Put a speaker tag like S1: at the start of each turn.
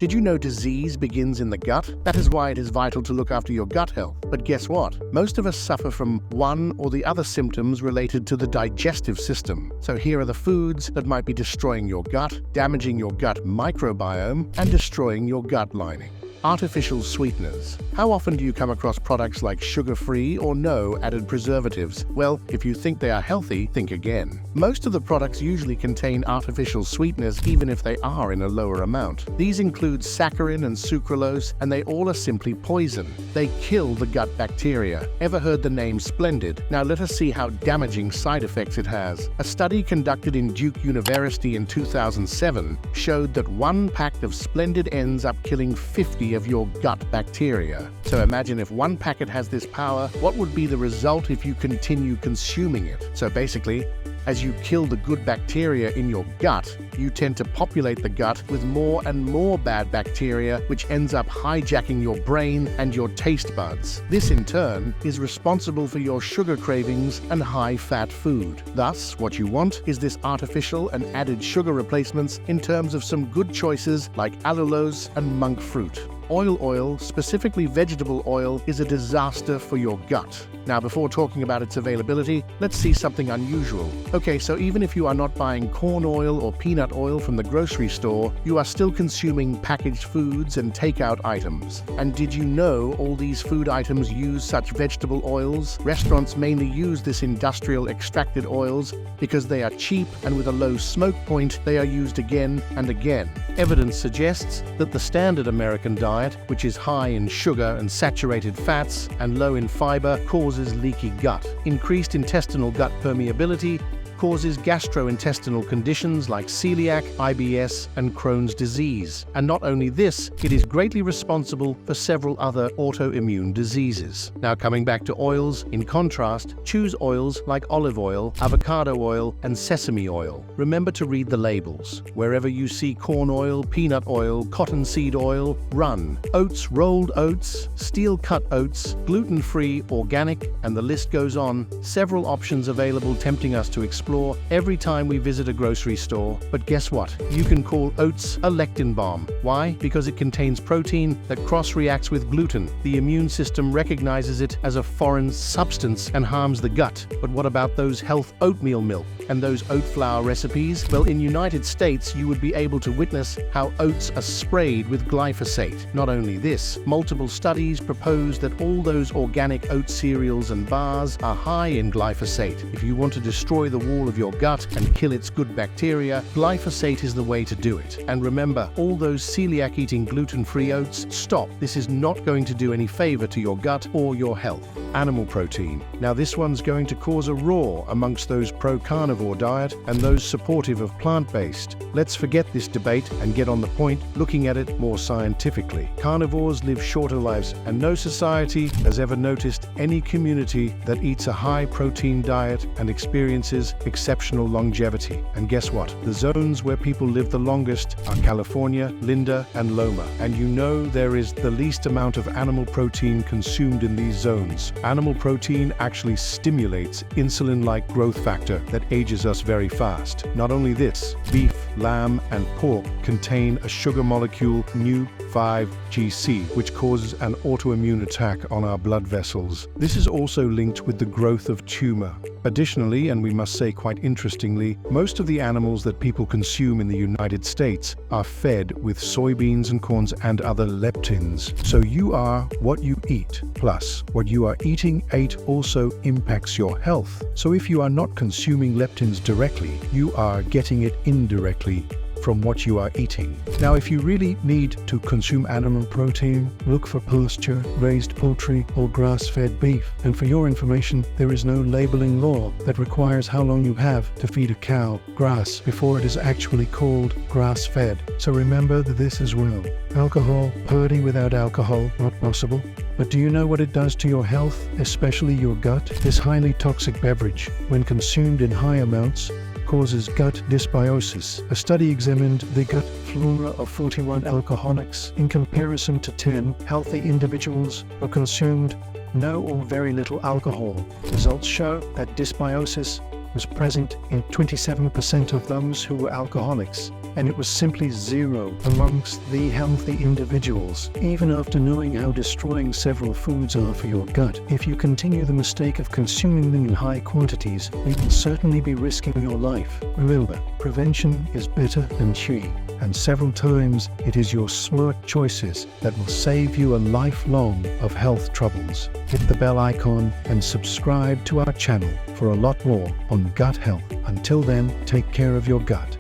S1: Did you know disease begins in the gut? That is why it is vital to look after your gut health. But guess what? Most of us suffer from one or the other symptoms related to the digestive system. So here are the foods that might be destroying your gut, damaging your gut microbiome, and destroying your gut lining. Artificial sweeteners. How often do you come across products like sugar-free or no added preservatives? Well, if you think they are healthy, think again. Most of the products usually contain artificial sweeteners even if they are in a lower amount. These include saccharin and sucralose, and they all are simply poison. They kill the gut bacteria. Ever heard the name Splendid? Now let us see how damaging side effects it has. A study conducted in Duke University in 2007 showed that one pack of Splendid ends up killing 50 of your gut bacteria. So imagine if one packet has this power, what would be the result if you continue consuming it? So basically, as you kill the good bacteria in your gut, you tend to populate the gut with more and more bad bacteria, which ends up hijacking your brain and your taste buds. This, in turn, is responsible for your sugar cravings and high-fat food. Thus, what you want is this artificial and added sugar replacements in terms of some good choices like allulose and monk fruit. Oil, specifically vegetable oil, is a disaster for your gut. Now, before talking about its availability, let's see something unusual. Okay, so even if you are not buying corn oil or peanut oil from the grocery store, you are still consuming packaged foods and takeout items. And did you know all these food items use such vegetable oils? Restaurants mainly use this industrial extracted oils because they are cheap, and with a low smoke point, they are used again and again. Evidence suggests that the standard American diet, which is high in sugar and saturated fats and low in fiber, causes leaky gut. Increased intestinal gut permeability causes gastrointestinal conditions like celiac, IBS, and Crohn's disease. And not only this, it is greatly responsible for several other autoimmune diseases. Now, coming back to oils, in contrast, choose oils like olive oil, avocado oil, and sesame oil. Remember to read the labels. Wherever you see corn oil, peanut oil, cottonseed oil, run. Oats, rolled oats, steel-cut oats, gluten-free, organic, and the list goes on. Several options available, tempting us to explore every time we visit a grocery store. But guess what? You can call oats a lectin bomb. Why? Because it contains protein that cross-reacts with gluten. The immune system recognizes it as a foreign substance and harms the gut. But what about those health oatmeal milk and those oat flour recipes? Well, in United States, you would be able to witness how oats are sprayed with glyphosate. Not only this, multiple studies propose that all those organic oat cereals and bars are high in glyphosate. If you want to destroy the wall of your gut and kill its good bacteria, glyphosate is the way to do it. And remember, all those celiac eating gluten-free oats, stop. This is not going to do any favor to your gut or your health. Animal protein. Now this one's going to cause a roar amongst those pro-carnivore diet and those supportive of plant-based. Let's forget this debate and get on the point, looking at it more scientifically. Carnivores live shorter lives, and no society has ever noticed any community that eats a high-protein diet and experiences exceptional longevity. And guess what? The zones where people live the longest are California, Linda, and Loma. And you know there is the least amount of animal protein consumed in these zones. Animal protein actually stimulates insulin-like growth factor that ages us very fast. Not only this, beef, lamb, and pork contain a sugar molecule mu-5GC, which causes an autoimmune attack on our blood vessels. This is also linked with the growth of tumor. Additionally, and we must say quite interestingly, most of the animals that people consume in the United States are fed with soybeans and corns and other leptins. So you are what you eat. Plus, what you are eating also impacts your health. So if you are not consuming leptins directly, you are getting it indirectly from what you are eating. Now, if you really need to consume animal protein, look for pasture-raised poultry or grass-fed beef. And for your information, there is no labeling law that requires how long you have to feed a cow grass before it is actually called grass-fed. So remember this as well. Alcohol, party without alcohol, not possible. But do you know what it does to your health, especially your gut? This highly toxic beverage, when consumed in high amounts, causes gut dysbiosis. A study examined the gut flora of 41 alcoholics in comparison to 10 healthy individuals who consumed no or very little alcohol. Results show that dysbiosis was present in 27% of those who were alcoholics.
S2: and it was simply zero amongst the healthy individuals. Even after knowing how destroying several foods are for your gut, if you continue the mistake of consuming them in high quantities, you will certainly be risking your life. Remember, prevention is better than cure, and several times it is your smart choices that will save you a lifelong of health troubles. Hit the bell icon and subscribe to our channel for a lot more on gut health. Until then, take care of your gut.